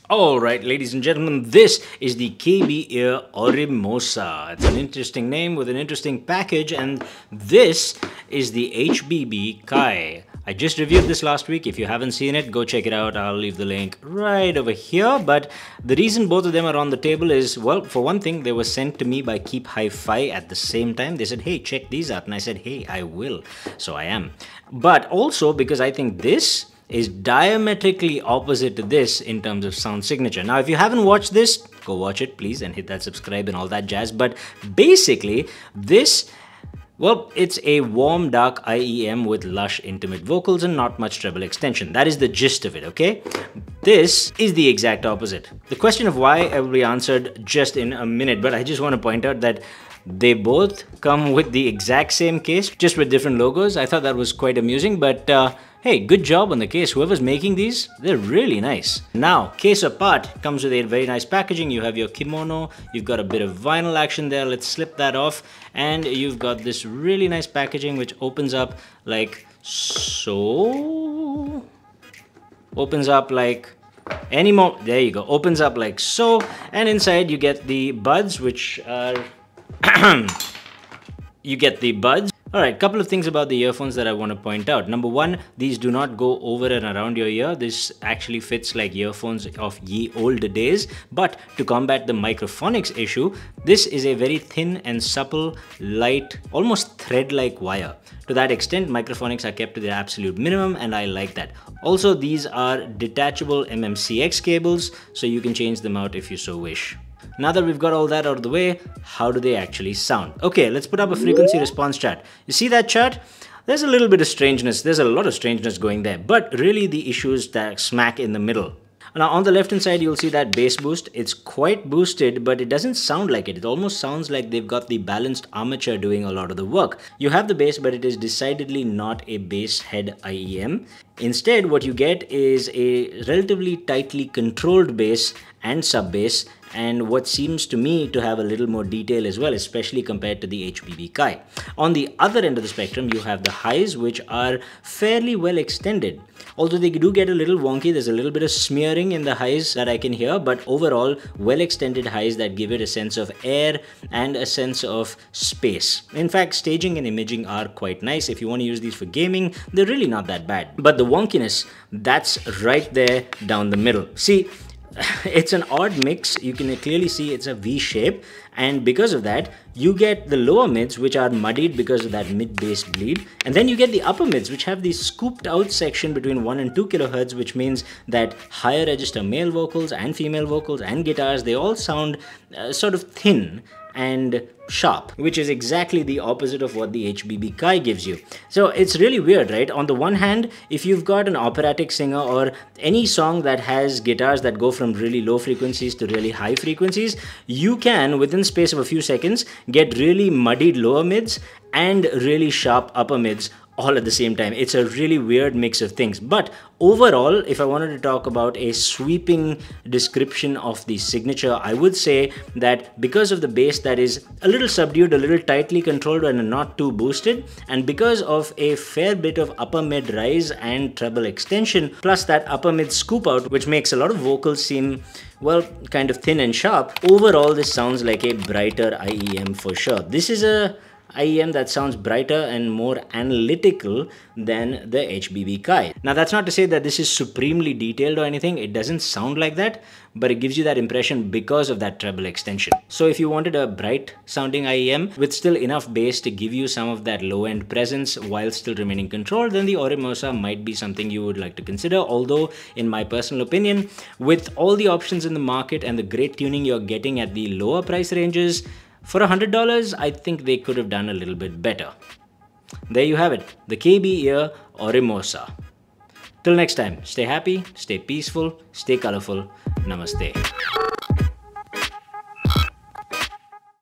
Alright, ladies and gentlemen, this is the KBEAR Orimosa. It's an interesting name with an interesting package, and this is the HBB Kai. I just reviewed this last week. If you haven't seen it, go check it out. I'll leave the link right over here. But the reason both of them are on the table is, well, for one thing, they were sent to me by Keep Hi-Fi at the same time. They said, hey, check these out. And I said, hey, I will. So I am. But also because I think this is diametrically opposite to this in terms of sound signature. Now, if you haven't watched this, go watch it, please, and hit that subscribe and all that jazz. But basically, this, well, it's a warm, dark IEM with lush, intimate vocals and not much treble extension. That is the gist of it, okay? This is the exact opposite. The question of why I will be answered just in a minute, but I just want to point out that they both come with the exact same case, just with different logos. I thought that was quite amusing, but hey, good job on the case. Whoever's making these, they're really nice. Now, case apart, comes with a very nice packaging. You have your kimono, you've got a bit of vinyl action there. Let's slip that off. And you've got this really nice packaging which opens up like so. Opens up like any more. There you go. Opens up like so. And inside you get the buds, which are you get the buds. Alright, couple of things about the earphones that I want to point out. Number one, these do not go over and around your ear. This actually fits like earphones of ye olde days. But to combat the microphonics issue, this is a very thin and supple, light, almost thread-like wire. To that extent, microphonics are kept to their absolute minimum, and I like that. Also, these are detachable MMCX cables, so you can change them out if you so wish. Now that we've got all that out of the way, how do they actually sound? Okay, let's put up a frequency response chart. You see that chart? There's a little bit of strangeness. There's a lot of strangeness going there, but really the issue is that smack in the middle. Now on the left hand side, you'll see that bass boost. It's quite boosted, but it doesn't sound like it. It almost sounds like they've got the balanced armature doing a lot of the work. You have the bass, but it is decidedly not a bass head IEM. Instead, what you get is a relatively tightly controlled bass and sub bass, and what seems to me to have a little more detail as well, especially compared to the HBB Kai. On the other end of the spectrum, you have the highs, which are fairly well extended. Although they do get a little wonky, there's a little bit of smearing in the highs that I can hear, but overall, well extended highs that give it a sense of air and a sense of space. In fact, staging and imaging are quite nice. If you want to use these for gaming, they're really not that bad. But the wonkiness, that's right there down the middle. See, it's an odd mix. You can clearly see it's a V shape, and because of that you get the lower mids, which are muddied because of that mid-bass bleed, and then you get the upper mids, which have the scooped out section between 1 and 2 kilohertz, which means that higher register male vocals and female vocals and guitars, they all sound sort of thin and sharp, which is exactly the opposite of what the HBB Kai gives you. So it's really weird, right? On the one hand, if you've got an operatic singer or any song that has guitars that go from really low frequencies to really high frequencies, you can, within space of a few seconds, get really muddied lower mids and really sharp upper mids all at the same time. It's a really weird mix of things. But overall, if I wanted to talk about a sweeping description of the signature, I would say that because of the bass that is a little subdued, a little tightly controlled and not too boosted, and because of a fair bit of upper mid rise and treble extension, plus that upper mid scoop out, which makes a lot of vocals seem, well, kind of thin and sharp, overall this sounds like a brighter IEM for sure. This is a IEM that sounds brighter and more analytical than the HBB Kai. Now that's not to say that this is supremely detailed or anything. It doesn't sound like that, but it gives you that impression because of that treble extension. So if you wanted a bright sounding IEM with still enough bass to give you some of that low end presence while still remaining controlled, then the Orimosa might be something you would like to consider. Although in my personal opinion, with all the options in the market and the great tuning you're getting at the lower price ranges, for $100, I think they could have done a little bit better. There you have it, the KBEAR Orimosa. Till next time, stay happy, stay peaceful, stay colorful. Namaste.